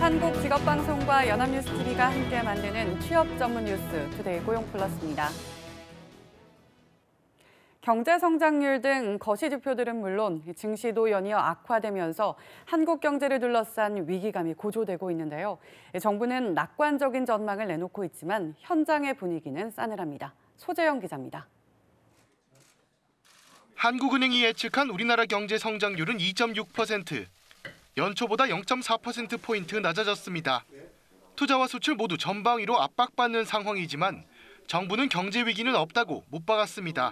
한국직업방송과 연합뉴스TV가 함께 만드는 취업 전문 뉴스 투데이 고용플러스입니다. 경제 성장률 등 거시지표들은 물론 증시도 연이어 악화되면서 한국 경제를 둘러싼 위기감이 고조되고 있는데요. 정부는 낙관적인 전망을 내놓고 있지만 현장의 분위기는 싸늘합니다. 소재영 기자입니다. 한국은행이 예측한 우리나라 경제 성장률은 2.6%. 연초보다 0.4%포인트 낮아졌습니다. 투자와 수출 모두 전방위로 압박받는 상황이지만 정부는 경제 위기는 없다고 못 박았습니다.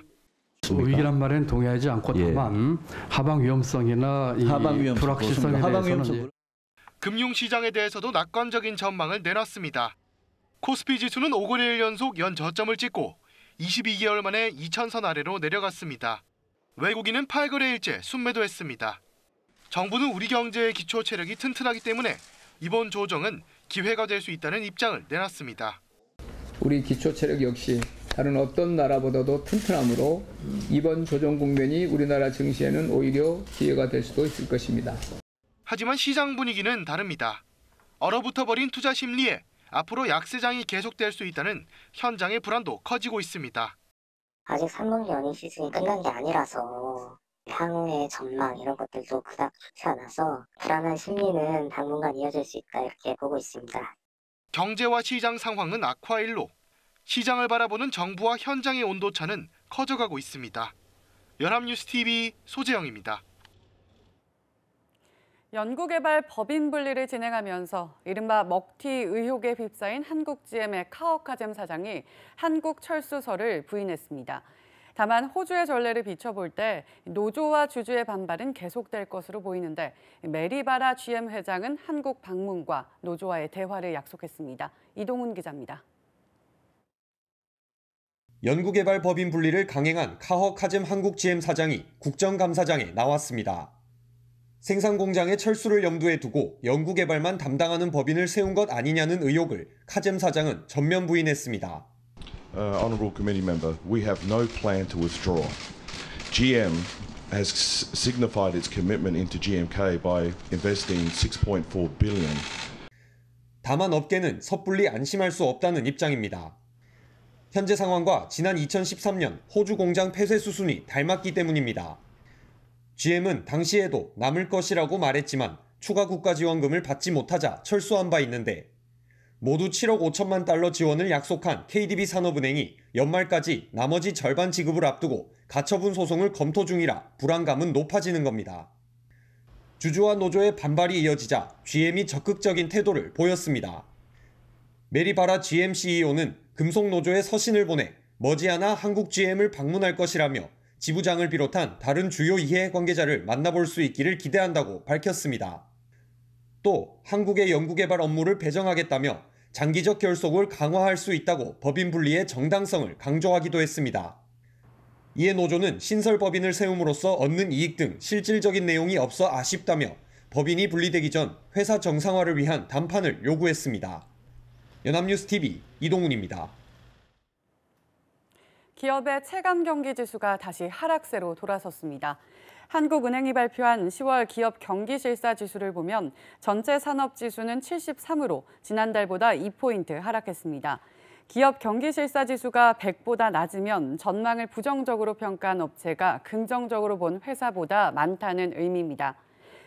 위기란 말에는 동의하지 않고 다만 하방 위험성이나 불확실성에 대해서는 금융시장에 대해서도 낙관적인 전망을 내놨습니다. 코스피 지수는 5거래일 연속 연저점을 찍고 22개월 만에 2,000선 아래로 내려갔습니다. 외국인은 8거래일째 순매도했습니다. 정부는 우리 경제의 기초 체력이 튼튼하기 때문에 이번 조정은 기회가 될 수 있다는 입장을 내놨습니다. 우리 기초 체력 역시 다른 어떤 나라보다도 튼튼하므로 이번 조정 국면이 우리나라 증시에는 오히려 기회가 될 수도 있을 것입니다. 하지만 시장 분위기는 다릅니다. 얼어붙어버린 투자 심리에 앞으로 약세장이 계속될 수 있다는 현장의 불안도 커지고 있습니다. 아직 3분기 연휴 시즌이 끝난 게 아니라서 향후의 전망 이런 것들도 그닥 좋지 않아서 불안한 심리는 당분간 이어질 수 있다 이렇게 보고 있습니다. 경제와 시장 상황은 악화일로 시장을 바라보는 정부와 현장의 온도차는 커져가고 있습니다. 연합뉴스TV 소재영입니다. 연구개발 법인 분리를 진행하면서 이른바 먹튀 의혹에 휩싸인 한국GM의 카오카잼 사장이 한국철수설을 부인했습니다. 다만 호주의 전례를 비춰볼 때 노조와 주주의 반발은 계속될 것으로 보이는데 메리바라 GM 회장은 한국 방문과 노조와의 대화를 약속했습니다. 이동훈 기자입니다. 연구개발 법인 분리를 강행한 카허카잼 한국GM 사장이 국정감사장에 나왔습니다. 생산공장의 철수를 염두에 두고 연구개발만 담당하는 법인을 세운 것 아니냐는 의혹을 카잼 사장은 전면 부인했습니다. Honourable committee member, we have no plan to withdraw. GM has signified its commitment into GMK by investing 6.4 billion. 다만 업계는 섣불리 안심할 수 없다는 입장입니다. 현재 상황과 지난 2013년 호주 공장 폐쇄 수순이 닮았기 때문입니다. GM은 당시에도 남을 것이라고 말했지만 추가 국가 지원금을 받지 못하자 철수한 바 있는데 모두 7억 5천만 달러 지원을 약속한 KDB 산업은행이 연말까지 나머지 절반 지급을 앞두고 가처분 소송을 검토 중이라 불안감은 높아지는 겁니다. 주주와 노조의 반발이 이어지자 GM이 적극적인 태도를 보였습니다. 메리바라 GM CEO는 금속노조에 서신을 보내 머지않아 한국 GM을 방문할 것이라며 지부장을 비롯한 다른 주요 이해관계자를 만나볼 수 있기를 기대한다고 밝혔습니다. 또 한국의 연구개발 업무를 배정하겠다며 장기적 결속을 강화할 수 있다고 법인 분리의 정당성을 강조하기도 했습니다. 이에 노조는 신설 법인을 세움으로써 얻는 이익 등 실질적인 내용이 없어 아쉽다며 법인이 분리되기 전 회사 정상화를 위한 담판을 요구했습니다. 연합뉴스TV 이동훈입니다. 기업의 체감 경기 지수가 다시 하락세로 돌아섰습니다. 한국은행이 발표한 10월 기업 경기 실사 지수를 보면 전체 산업 지수는 73으로 지난달보다 2포인트 하락했습니다. 기업 경기 실사 지수가 100보다 낮으면 전망을 부정적으로 평가한 업체가 긍정적으로 본 회사보다 많다는 의미입니다.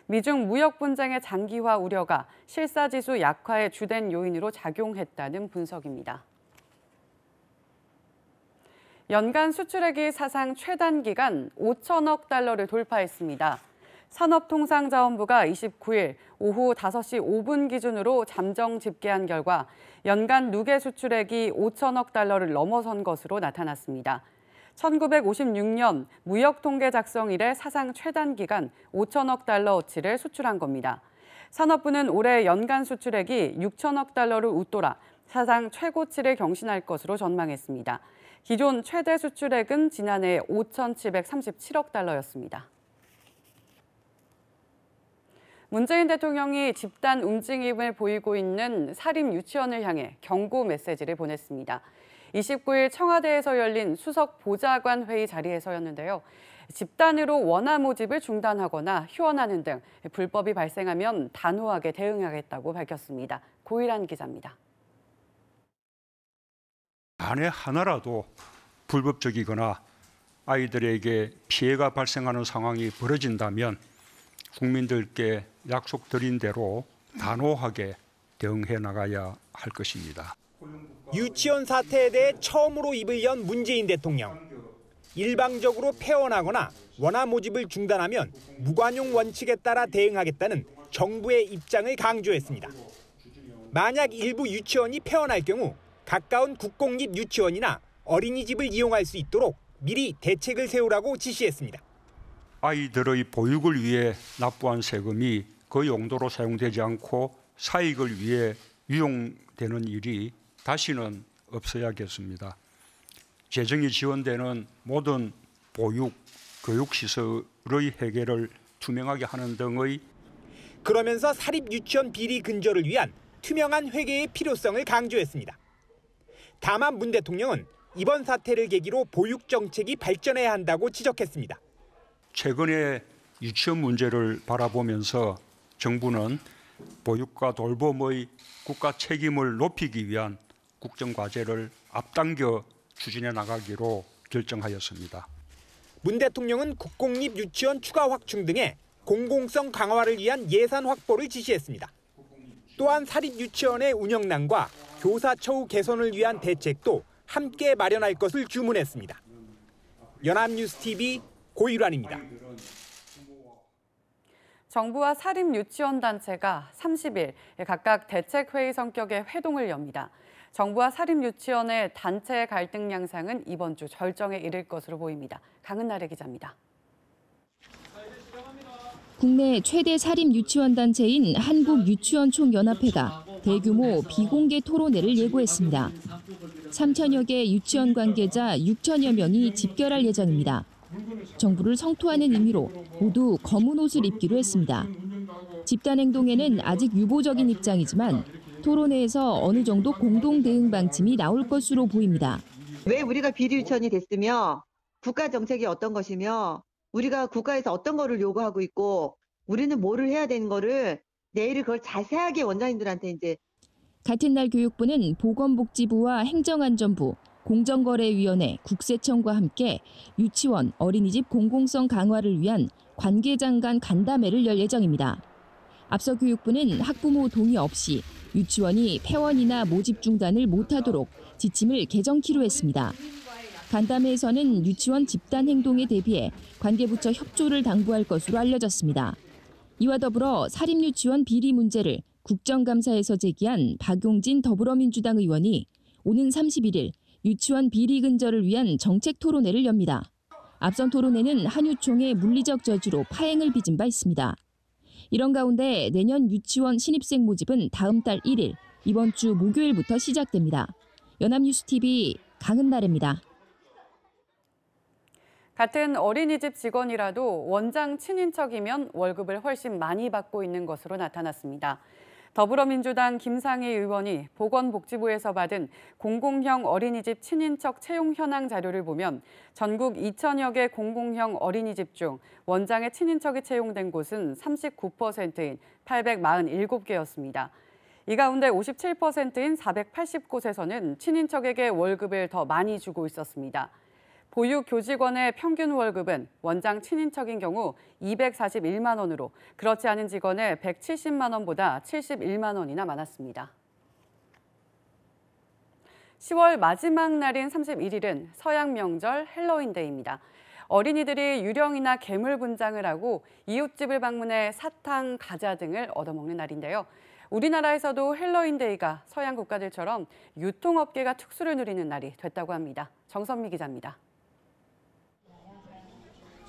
미중 무역 분쟁의 장기화 우려가 실사 지수 약화의 주된 요인으로 작용했다는 분석입니다. 연간 수출액이 사상 최단 기간 5천억 달러를 돌파했습니다. 산업통상자원부가 29일 오후 5시 5분 기준으로 잠정 집계한 결과 연간 누계 수출액이 5천억 달러를 넘어선 것으로 나타났습니다. 1956년 무역통계 작성 이래 사상 최단 기간 5천억 달러어치를 수출한 겁니다. 산업부는 올해 연간 수출액이 6천억 달러를 웃돌아 사상 최고치를 경신할 것으로 전망했습니다. 기존 최대 수출액은 지난해 5,737억 달러였습니다. 문재인 대통령이 집단 움직임을 보이고 있는 사립 유치원을 향해 경고 메시지를 보냈습니다. 29일 청와대에서 열린 수석 보좌관 회의 자리에서였는데요. 집단으로 원화 모집을 중단하거나 휴원하는 등 불법이 발생하면 단호하게 대응하겠다고 밝혔습니다. 고일한 기자입니다. 단에 하나라도 불법적이거나 아이들에게 피해가 발생하는 상황이 벌어진다면 국민들께 약속드린 대로 단호하게 대응해 나가야 할 것입니다. 유치원 사태에 대해 처음으로 입을 연 문재인 대통령. 일방적으로 폐원하거나 원화 모집을 중단하면 무관용 원칙에 따라 대응하겠다는 정부의 입장을 강조했습니다. 만약 일부 유치원이 폐원할 경우 가까운 국공립 유치원이나 어린이집을 이용할 수 있도록 미리 대책을 세우라고 지시했습니다. 아이들의 보육을 위해 납부한 세금이 그 용도로 사용되지 않고 사익을 위해 유용되는 일이 다시는 없어야겠습니다. 재정이 지원되는 모든 보육, 교육시설의 해결을 투명하게 하는 등의 그러면서 사립 유치원 비리 근절을 위한 투명한 회계의 필요성을 강조했습니다. 다만 문 대통령은 이번 사태를 계기로 보육 정책이 발전해야 한다고 지적했습니다. 최근의 유치원 문제를 바라보면서 정부는 보육과 돌봄의 국가 책임을 높이기 위한 국정과제를 앞당겨 추진해 나가기로 결정하였습니다. 문 대통령은 국공립 유치원 추가 확충 등의 공공성 강화를 위한 예산 확보를 지시했습니다. 또한 사립 유치원의 운영난과 교사 처우 개선을 위한 대책도 함께 마련할 것을 주문했습니다. 연합뉴스TV 고일환입니다. 정부와 사립 유치원 단체가 30일 각각 대책회의 성격의 회동을 엽니다. 정부와 사립 유치원의 단체 갈등 양상은 이번 주 절정에 이를 것으로 보입니다. 강은나래 기자입니다. 국내 최대 사립 유치원 단체인 한국유치원총연합회가 대규모 비공개 토론회를 예고했습니다. 3천여 개 유치원 관계자 6천여 명이 집결할 예정입니다. 정부를 성토하는 의미로 모두 검은 옷을 입기로 했습니다. 집단 행동에는 아직 유보적인 입장이지만 토론회에서 어느 정도 공동 대응 방침이 나올 것으로 보입니다. 왜 우리가 비리 유치원이 됐으며 국가 정책이 어떤 것이며 우리가 국가에서 어떤 거를 요구하고 있고 우리는 뭐를 해야 되는 거를 내일 그걸 자세하게 원장님들한테 이제 같은 날 교육부는 보건복지부와 행정안전부, 공정거래위원회, 국세청과 함께 유치원, 어린이집 공공성 강화를 위한 관계장 간 간담회를 열 예정입니다. 앞서 교육부는 학부모 동의 없이 유치원이 폐원이나 모집 중단을 못하도록 지침을 개정키로 했습니다. 간담회에서는 유치원 집단 행동에 대비해 관계부처 협조를 당부할 것으로 알려졌습니다. 이와 더불어 사립유치원 비리 문제를 국정감사에서 제기한 박용진 더불어민주당 의원이 오는 31일 유치원 비리 근절을 위한 정책 토론회를 엽니다. 앞선 토론회는 한유총의 물리적 저주로 파행을 빚은 바 있습니다. 이런 가운데 내년 유치원 신입생 모집은 다음 달 1일, 이번 주 목요일부터 시작됩니다. 연합뉴스TV 강은나래입니다. 같은 어린이집 직원이라도 원장 친인척이면 월급을 훨씬 많이 받고 있는 것으로 나타났습니다. 더불어민주당 김상희 의원이 보건복지부에서 받은 공공형 어린이집 친인척 채용 현황 자료를 보면 전국 2천여 개 공공형 어린이집 중 원장의 친인척이 채용된 곳은 39%인 847개였습니다. 이 가운데 57%인 480곳에서는 친인척에게 월급을 더 많이 주고 있었습니다. 보육 교직원의 평균 월급은 원장 친인척인 경우 241만 원으로 그렇지 않은 직원의 170만 원보다 71만 원이나 많았습니다. 10월 마지막 날인 31일은 서양 명절 헬로윈데이입니다. 어린이들이 유령이나 괴물 분장을 하고 이웃집을 방문해 사탕, 과자 등을 얻어먹는 날인데요. 우리나라에서도 헬로윈데이가 서양 국가들처럼 유통업계가 특수를 누리는 날이 됐다고 합니다. 정선미 기자입니다.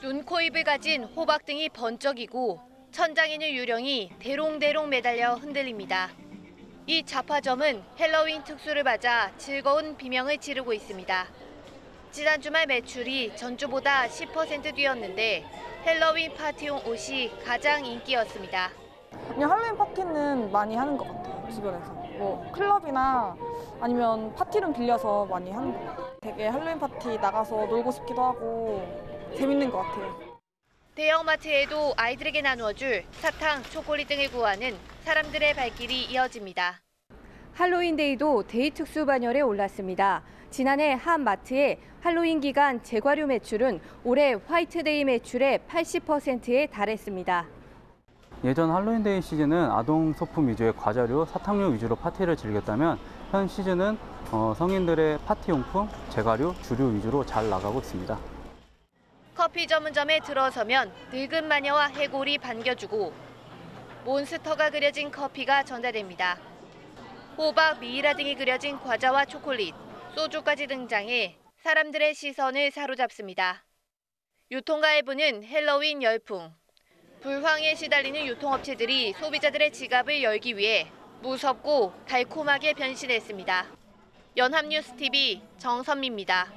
눈, 코, 입을 가진 호박 등이 번쩍이고 천장에 있는 유령이 대롱대롱 매달려 흔들립니다. 이 잡화점은 헬로윈 특수를 맞아 즐거운 비명을 지르고 있습니다. 지난 주말 매출이 전주보다 10% 뛰었는데 헬로윈 파티용 옷이 가장 인기였습니다. 그냥 할로윈 파티는 많이 하는 것 같아요, 주변에서. 뭐 클럽이나 아니면 파티룸 빌려서 많이 하는 것 같아요. 되게 할로윈 파티 나가서 놀고 싶기도 하고 재밌는 것 같아요. 대형마트에도 아이들에게 나누어줄 사탕, 초콜릿 등을 구하는 사람들의 발길이 이어집니다. 할로윈데이도 데이 특수 반열에 올랐습니다. 지난해 한 마트의 할로윈 기간 제과류 매출은 올해 화이트데이 매출의 80%에 달했습니다. 예전 할로윈데이 시즌은 아동 소품 위주의 과자류, 사탕류 위주로 파티를 즐겼다면 현 시즌은 성인들의 파티용품, 제과류, 주류 위주로 잘 나가고 있습니다. 커피 전문점에 들어서면 늙은 마녀와 해골이 반겨주고 몬스터가 그려진 커피가 전달됩니다. 호박, 미이라 등이 그려진 과자와 초콜릿, 소주까지 등장해 사람들의 시선을 사로잡습니다. 유통가에 부는 헬로윈 열풍. 불황에 시달리는 유통업체들이 소비자들의 지갑을 열기 위해 무섭고 달콤하게 변신했습니다. 연합뉴스TV 정선미입니다.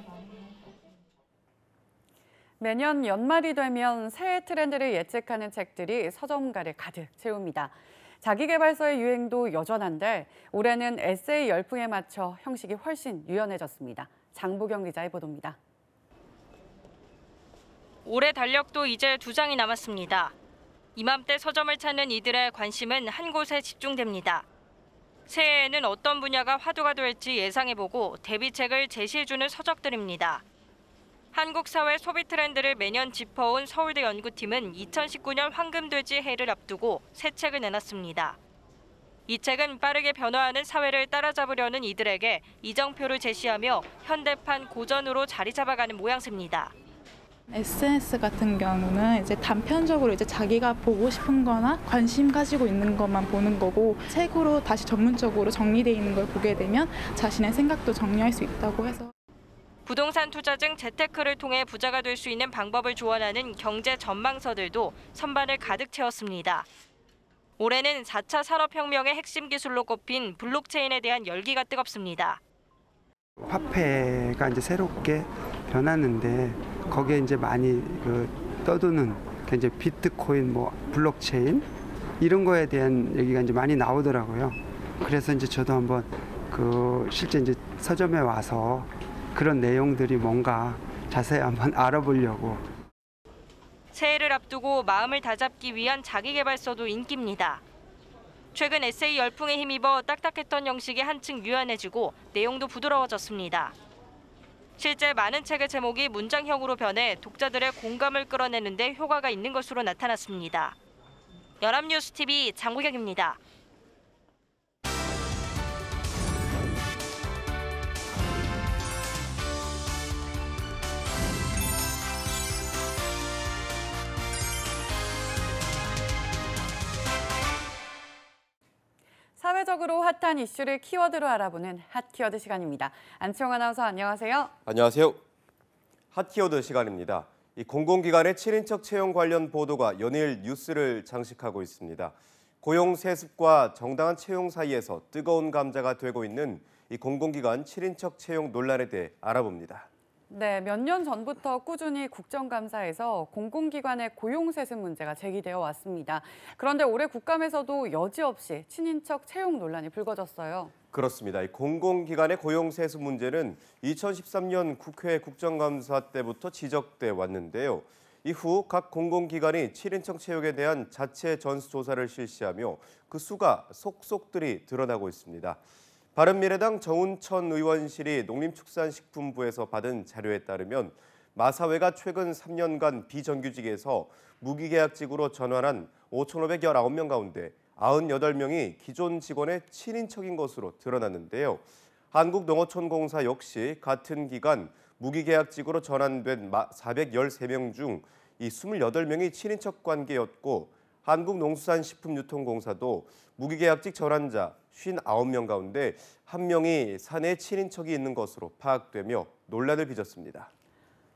매년 연말이 되면 새해 트렌드를 예측하는 책들이 서점가를 가득 채웁니다. 자기계발서의 유행도 여전한데 올해는 에세이 열풍에 맞춰 형식이 훨씬 유연해졌습니다. 장보경 기자의 보도입니다. 올해 달력도 이제 2장이 남았습니다. 이맘때 서점을 찾는 이들의 관심은 한 곳에 집중됩니다. 새해에는 어떤 분야가 화두가 될지 예상해보고 대비책을 제시해주는 서적들입니다. 한국 사회 소비 트렌드를 매년 짚어온 서울대 연구팀은 2019년 황금돼지 해를 앞두고 새 책을 내놨습니다. 이 책은 빠르게 변화하는 사회를 따라잡으려는 이들에게 이정표를 제시하며 현대판 고전으로 자리 잡아가는 모양새입니다. SNS 같은 경우는 이제 단편적으로 이제 자기가 보고 싶은 거나 관심 가지고 있는 것만 보는 거고 책으로 다시 전문적으로 정리되어 있는 걸 보게 되면 자신의 생각도 정리할 수 있다고 해서 부동산 투자 등 재테크를 통해 부자가 될 수 있는 방법을 조언하는 경제 전망서들도 선반을 가득 채웠습니다. 올해는 4차 산업혁명의 핵심 기술로 꼽힌 블록체인에 대한 열기가 뜨겁습니다. 화폐가 이제 새롭게 변하는데 거기에 이제 많이 떠도는 이제 비트코인, 블록체인 이런 거에 대한 얘기가 이제 많이 나오더라고요. 그래서 이제 저도 한번 실제 이제 서점에 와서 그런 내용들이 뭔가 자세히 한번 알아보려고. 새해를 앞두고 마음을 다잡기 위한 자기계발서도 인기입니다. 최근 에세이 열풍에 힘입어 딱딱했던 형식이 한층 유연해지고 내용도 부드러워졌습니다. 실제 많은 책의 제목이 문장형으로 변해 독자들의 공감을 끌어내는 데 효과가 있는 것으로 나타났습니다. 연합뉴스TV 장보경입니다. 사회적으로 핫한 이슈를 키워드로 알아보는 핫키워드 시간입니다. 안치홍 아나운서 안녕하세요. 안녕하세요. 핫키워드 시간입니다. 이 공공기관의 7인척 채용 관련 보도가 연일 뉴스를 장식하고 있습니다. 고용 세습과 정당한 채용 사이에서 뜨거운 감자가 되고 있는 이 공공기관 7인척 채용 논란에 대해 알아봅니다. 네, 몇 년 전부터 꾸준히 국정감사에서 공공기관의 고용세습 문제가 제기되어 왔습니다. 그런데 올해 국감에서도 여지없이 친인척 채용 논란이 불거졌어요. 그렇습니다. 이 공공기관의 고용세습 문제는 2013년 국회 국정감사 때부터 지적돼 왔는데요. 이후 각 공공기관이 7인척 채용에 대한 자체 전수조사를 실시하며 그 수가 속속들이 드러나고 있습니다. 바른미래당 정운천 의원실이 농림축산식품부에서 받은 자료에 따르면 마사회가 최근 3년간 비정규직에서 무기계약직으로 전환한 5,519명 가운데 98명이 기존 직원의 친인척인 것으로 드러났는데요. 한국농어촌공사 역시 같은 기간 무기계약직으로 전환된 413명 중 이 28명이 친인척 관계였고 한국농수산식품유통공사도 무기계약직 전환자 59명 가운데 1명이 사내 친인척이 있는 것으로 파악되며 논란을 빚었습니다.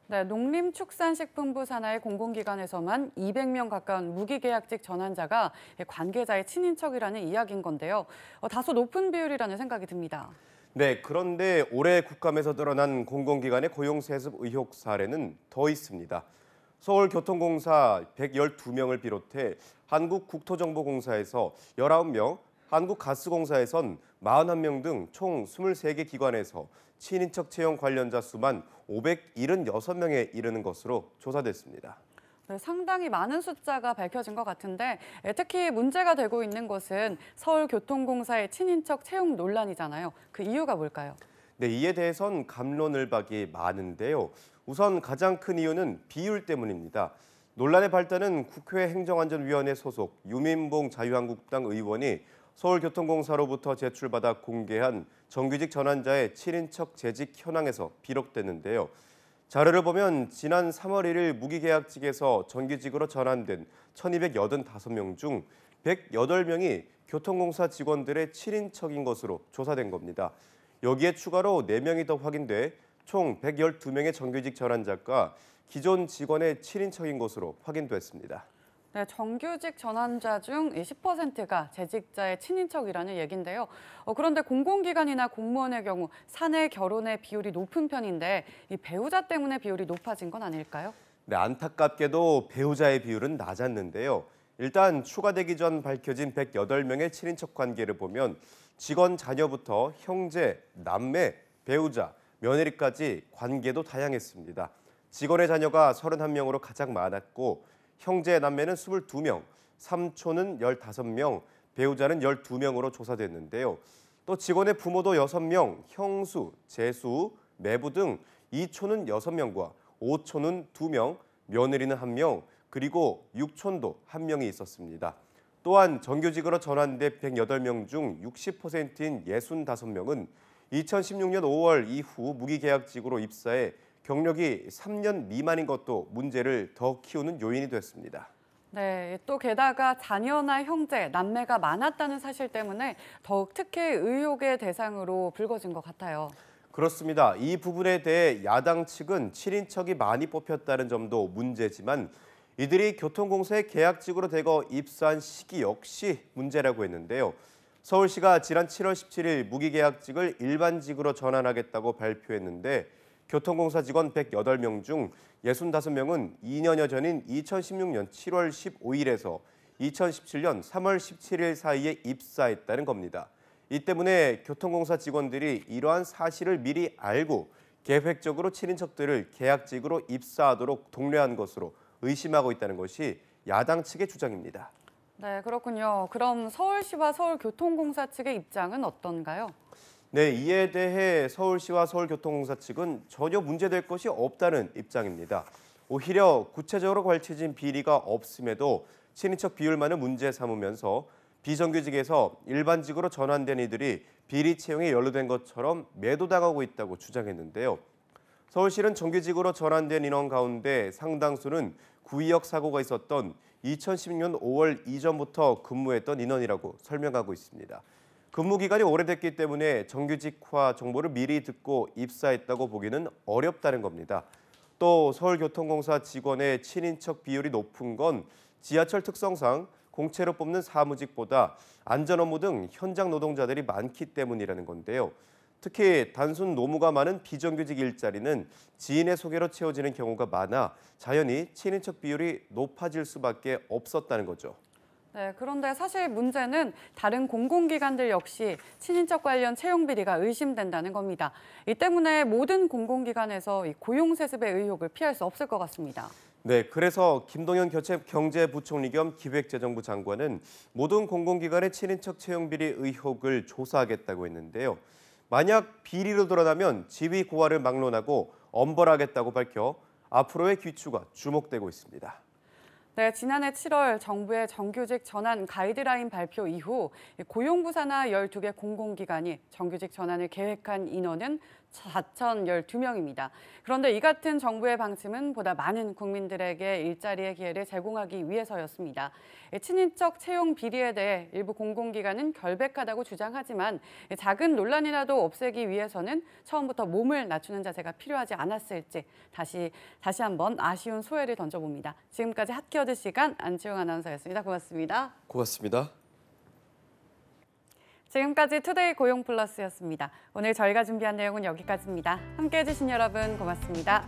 네, 농림축산식품부 산하의 공공기관에서만 200명 가까운 무기계약직 전환자가 관계자의 친인척이라는 이야기인 건데요. 다소 높은 비율이라는 생각이 듭니다. 네, 그런데 올해 국감에서 드러난 공공기관의 고용세습 의혹 사례는 더 있습니다. 서울교통공사 112명을 비롯해 한국국토정보공사에서 19명, 한국가스공사에선 41명 등 총 23개 기관에서 친인척 채용 관련자 수만 576명에 이르는 것으로 조사됐습니다. 네, 상당히 많은 숫자가 밝혀진 것 같은데 특히 문제가 되고 있는 것은 서울교통공사의 친인척 채용 논란이잖아요. 그 이유가 뭘까요? 네, 이에 대해선 갑론을박이 많은데요. 우선 가장 큰 이유는 비율 때문입니다. 논란의 발단은 국회 행정안전위원회 소속 유민봉 자유한국당 의원이 서울교통공사로부터 제출받아 공개한 정규직 전환자의 친인척 재직 현황에서 비롯됐는데요. 자료를 보면 지난 3월 1일 무기계약직에서 정규직으로 전환된 1,285명 중 108명이 교통공사 직원들의 친인척인 것으로 조사된 겁니다. 여기에 추가로 4명이 더 확인돼 총 112명의 정규직 전환자가 기존 직원의 친인척인 것으로 확인됐습니다. 네, 정규직 전환자 중 10%가 재직자의 친인척이라는 얘긴데요. 그런데 공공기관이나 공무원의 경우 사내 결혼의 비율이 높은 편인데 이 배우자 때문에 비율이 높아진 건 아닐까요? 네, 안타깝게도 배우자의 비율은 낮았는데요. 일단 추가되기 전 밝혀진 108명의 친인척 관계를 보면 직원 자녀부터 형제, 남매, 배우자, 며느리까지 관계도 다양했습니다. 직원의 자녀가 31명으로 가장 많았고 형제, 남매는 22명, 삼촌은 15명, 배우자는 12명으로 조사됐는데요. 또 직원의 부모도 6명, 형수, 제수, 매부 등 이촌은 6명과 오촌은 2명, 며느리는 1명, 그리고 육촌도 1명이 있었습니다. 또한 정규직으로 전환된 108명 중 60%인 65명은 2016년 5월 이후 무기계약직으로 입사해 경력이 3년 미만인 것도 문제를 더 키우는 요인이 됐습니다. 네, 또 게다가 자녀나 형제, 남매가 많았다는 사실 때문에 더욱 특혜 의혹의 대상으로 불거진 것 같아요. 그렇습니다. 이 부분에 대해 야당 측은 친인척이 많이 뽑혔다는 점도 문제지만 이들이 교통공사의 계약직으로 대거 입사한 시기 역시 문제라고 했는데요. 서울시가 지난 7월 17일 무기계약직을 일반직으로 전환하겠다고 발표했는데 교통공사 직원 108명 중 65명은 2년여 전인 2016년 7월 15일에서 2017년 3월 17일 사이에 입사했다는 겁니다. 이 때문에 교통공사 직원들이 이러한 사실을 미리 알고 계획적으로 친인척들을 계약직으로 입사하도록 독려한 것으로 의심하고 있다는 것이 야당 측의 주장입니다. 네, 그렇군요. 그럼 서울시와 서울교통공사 측의 입장은 어떤가요? 네, 이에 대해 서울시와 서울교통공사 측은 전혀 문제될 것이 없다는 입장입니다. 오히려 구체적으로 걸쳐진 비리가 없음에도 친인척 비율만을 문제 삼으면서 비정규직에서 일반직으로 전환된 이들이 비리 채용에 연루된 것처럼 매도당하고 있다고 주장했는데요. 서울시는 정규직으로 전환된 인원 가운데 상당수는 구의역 사고가 있었던 2016년 5월 이전부터 근무했던 인원이라고 설명하고 있습니다. 근무 기간이 오래됐기 때문에 정규직화 정보를 미리 듣고 입사했다고 보기는 어렵다는 겁니다. 또 서울교통공사 직원의 친인척 비율이 높은 건 지하철 특성상 공채로 뽑는 사무직보다 안전 업무 등 현장 노동자들이 많기 때문이라는 건데요. 특히 단순 노무가 많은 비정규직 일자리는 지인의 소개로 채워지는 경우가 많아 자연히 친인척 비율이 높아질 수밖에 없었다는 거죠. 네, 그런데 사실 문제는 다른 공공기관들 역시 친인척 관련 채용 비리가 의심된다는 겁니다. 이 때문에 모든 공공기관에서 고용세습의 의혹을 피할 수 없을 것 같습니다. 네, 그래서 김동연 경제부총리 겸 기획재정부 장관은 모든 공공기관의 친인척 채용 비리 의혹을 조사하겠다고 했는데요. 만약 비리로 드러나면 지위 고하를 막론하고 엄벌하겠다고 밝혀 앞으로의 귀추가 주목되고 있습니다. 네, 지난해 7월 정부의 정규직 전환 가이드라인 발표 이후 고용부 산하 12개 공공기관이 정규직 전환을 계획한 인원은 4,012명입니다. 그런데 이 같은 정부의 방침은 보다 많은 국민들에게 일자리의 기회를 제공하기 위해서였습니다. 친인척 채용 비리에 대해 일부 공공기관은 결백하다고 주장하지만 작은 논란이라도 없애기 위해서는 처음부터 몸을 낮추는 자세가 필요하지 않았을지 다시 한번 아쉬운 소회를 던져봅니다. 지금까지 핫키워드 시간 안치홍 아나운서였습니다. 고맙습니다. 고맙습니다. 지금까지 투데이 고용 플러스였습니다. 오늘 저희가 준비한 내용은 여기까지입니다. 함께해 주신 여러분 고맙습니다.